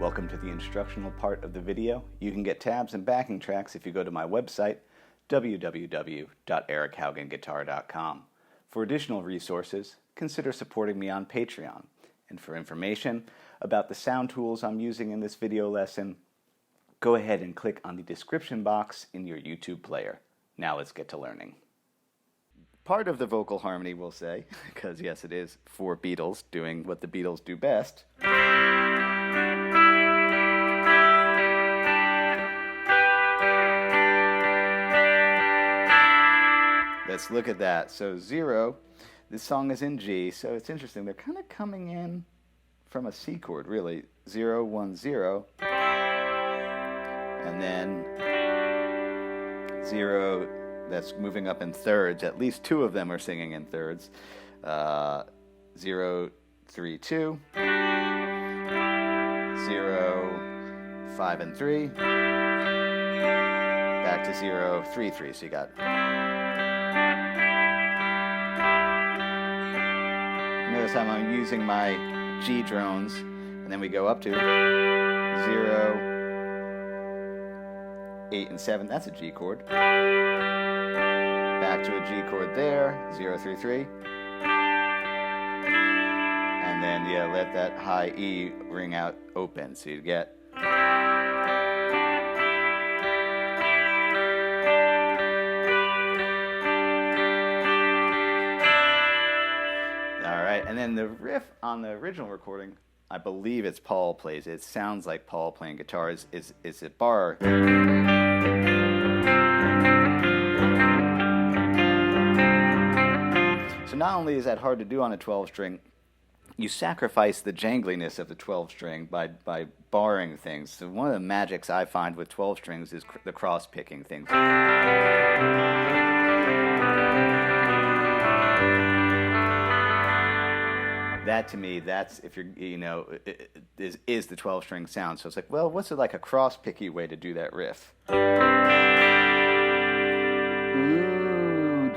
Welcome to the instructional part of the video. You can get tabs and backing tracks if you go to my website, www.erichaugenguitar.com. For additional resources, consider supporting me on Patreon. And for information about the sound tools I'm using in this video lesson, go ahead and click on the description box in your YouTube player. Now let's get to learning. Part of the vocal harmony, we'll say, because yes, it is for Beatles doing what the Beatles do best. Let's look at that. So 0, this song is in G, so it's interesting. They're kind of coming in from a C chord, really. 0, 1, 0. And then 0, that's moving up in thirds. At least 2 of them are singing in thirds. 0, 3, 2. 0, 5, and 3. Back to 0, 3, 3. So you got... Notice how I'm using my G drones, and then we go up to 0, 8, and 7. That's a G chord. Back to a G chord there, 0, 3, 3. And then, yeah, let that high E ring out open, so you get... And then the riff on the original recording, I believe it's Paul plays. It sounds like Paul playing guitar. Is a bar. So not only is that hard to do on a 12-string, you sacrifice the jangliness of the 12-string by barring things. So one of the magics I find with 12 strings is the cross-picking things. That to me, that's, if you're, you know, is the 12-string sound. So it's like, well, what's it like a cross-picky way to do that riff? Ooh,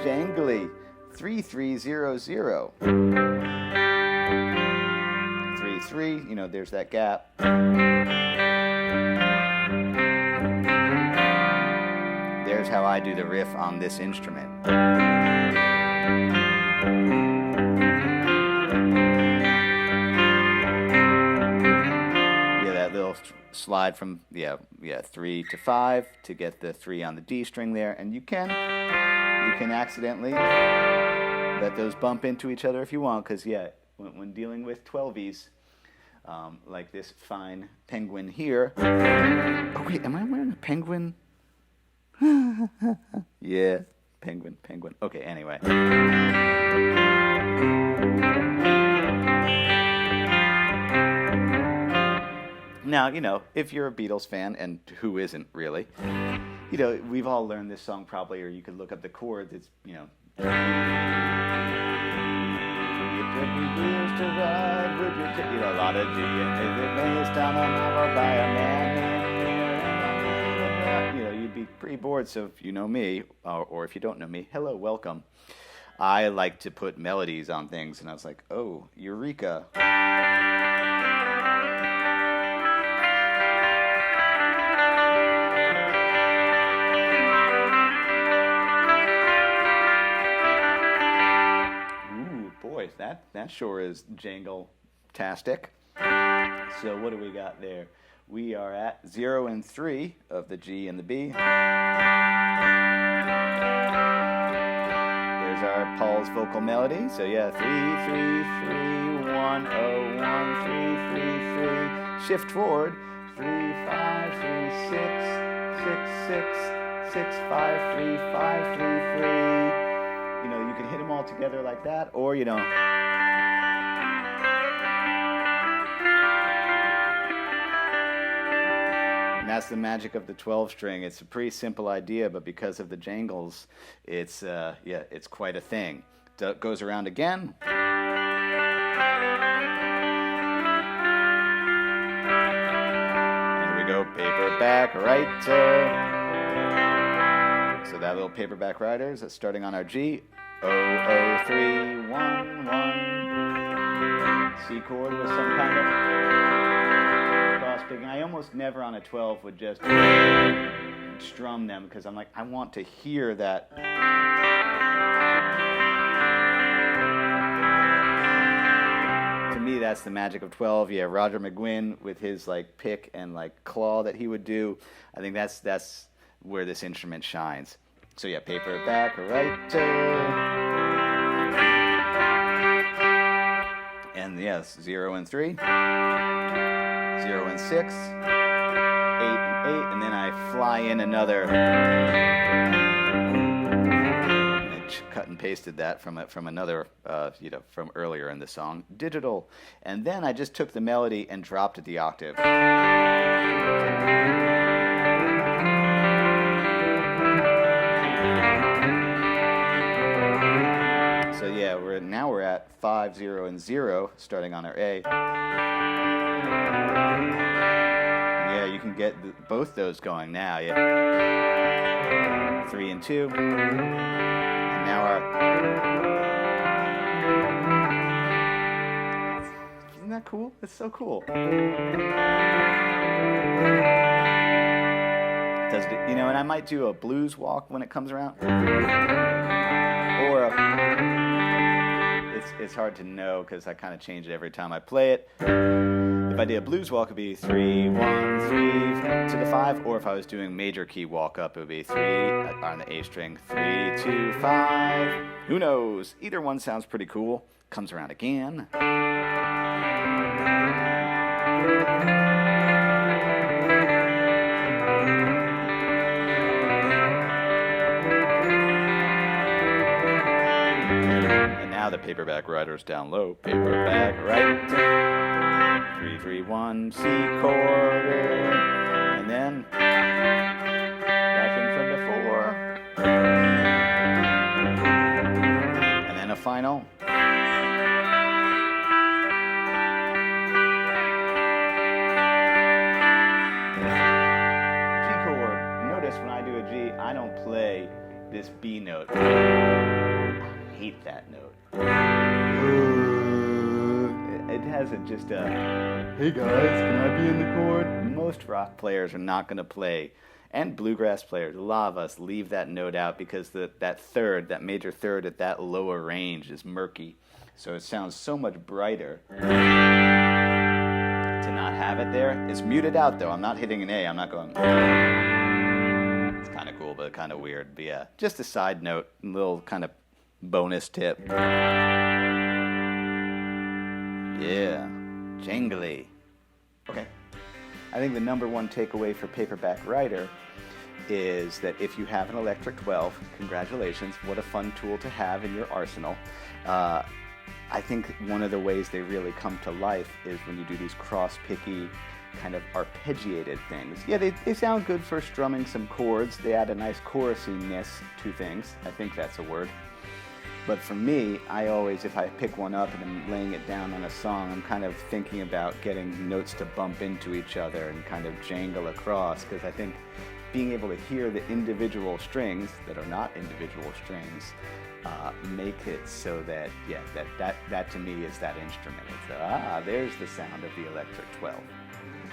jangly. 3, 3, 0, 0. 3, 3, you know, there's that gap. There's how I do the riff on this instrument. Slide from 3 to 5 to get the 3 on the D string there, and you can accidentally let those bump into each other if you want, because when dealing with 12s, like this fine penguin here. Oh wait, am I wearing a penguin? Yeah, penguin. Okay, anyway. Now, you know, if you're a Beatles fan, and who isn't really, you know, we've all learned this song probably, or you could look up the chords. It's, you know, you know, a lot of G, and down on by a man. You know, you'd be pretty bored. So if you know me, or if you don't know me, hello, welcome. I like to put melodies on things, and I was like, oh, eureka. That sure is jangle-tastic. So what do we got there? We are at 0 and 3 of the G and the B. There's our Paul's vocal melody. So yeah, 3, 3, 3, 1, 0, 1, 3, 3, 3. Shift forward. 3, 5, 3, 6, 6, 6, 6, 5, 3, 5, 3, 3. You know, you can hit them all together like that, or, you know... And that's the magic of the 12-string. It's a pretty simple idea, but because of the jangles, it's it's quite a thing. It goes around again. And we go paperback writer. So that little paperback writer is starting on our G. 0, 0, 3, 1, 1. C chord with some kind of cross picking. I almost never on a 12 would just strum them because I'm like, I want to hear that. To me, that's the magic of 12. Yeah, Roger McGuinn with his like pick and like claw that he would do. I think that's where this instrument shines. So yeah, paperback, right? And yes, 0 and 3, 0 and 6, 8 and 8, and then I fly in another. I cut and pasted that from another, from earlier in the song, digital, and then I just took the melody and dropped it the octave. So yeah, we're at 5, 0, and 0, starting on our A. Yeah, you can get both those going now. Yeah, 3 and 2, and now our. Isn't that cool? It's so cool. Does it, and I might do a blues walk when it comes around, or it's hard to know because I kind of change it every time I play it. If I did a blues walk, it'd be 3, 1, 3 to the 5, or if I was doing major key walk up, it would be 3 on the A string, 3, 2, 5. Who knows? Either one sounds pretty cool. Comes around again. Now the paperback rider's down low. Paperback right. 3, 3, 1, C chord. And then back in from the 4. And then a final. G chord. Notice when I do a G, I don't play this B note. I hate that note. It has just a, hey guys, can I be in the chord? Most rock players are not going to play, and bluegrass players, a lot of us leave that note out because that major third at that lower range is murky. So it sounds so much brighter to not have it there. It's muted out though. I'm not hitting an A. I'm not going. It's kind of cool, but kind of weird. But yeah, just a side note, a little kind of bonus tip. Yeah, jangly. Okay. I think the number one takeaway for Paperback Writer is that if you have an electric 12, congratulations, what a fun tool to have in your arsenal. I think one of the ways they really come to life is when you do these cross-picky, kind of arpeggiated things. Yeah, they sound good for strumming some chords. They add a nice chorusiness to things. I think that's a word. But for me, I always, if I pick one up and I'm laying it down on a song, I'm kind of thinking about getting notes to bump into each other and kind of jangle across, because I think being able to hear the individual strings that are not individual strings make it so that, yeah, that to me is that instrument. It's, there's the sound of the electric 12.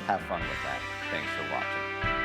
Have fun with that. Thanks for watching.